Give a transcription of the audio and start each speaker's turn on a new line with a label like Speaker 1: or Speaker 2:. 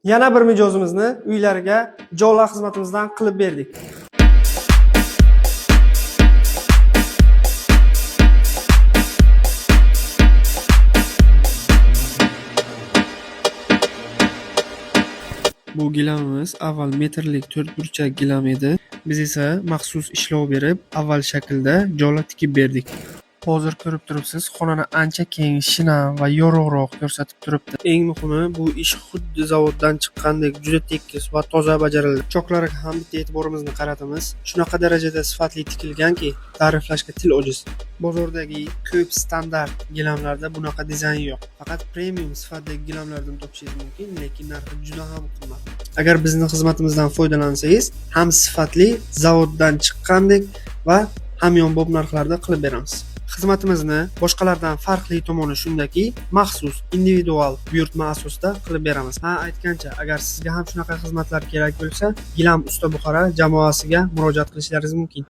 Speaker 1: Yana bir mijozimizni uylariga joylar xizmatimizdan qilib berdik. Bu gilamimiz avval metrlik 4 burchak gilam edi. Biz esa maxsus ishlov berib, avval shaklda joylar tikib berdik. Hozir ko'rib turibsiz, xonani ancha keng, shinam va yorug'roq ko'rsatib turibdi. Eng muhimi, bu ish xuddi zavoddan chiqqandek juda tekis va toza bajarildi. Choklariga ham bitta e'tiborimizni qaratamiz. Shunaqa darajada sifatli tikilganki, ta'riflashga til ojiz. Bozordagi ko'p standart gilamlarda bunaqa dizayn yo'q. Faqat premium sifatdagi gilamlardan topishingiz mumkin, lekin narxi juda ham qimmat. Agar bizning xizmatimizdan foydalansangiz, ham sifatli, zavoddan chiqqandek va hamyonbop narxlarda qilib beramiz. Xizmatimizni boshqalardan farqli tomoni shundaki, maxsus individual buyurtma asosida qilib beramiz. Aytgancha, agar sizga ham shunaqa xizmatlar kerak bo'lsa, Gilam Usta Buxoro jamoasiga murojaat qilishlaringiz mumkin.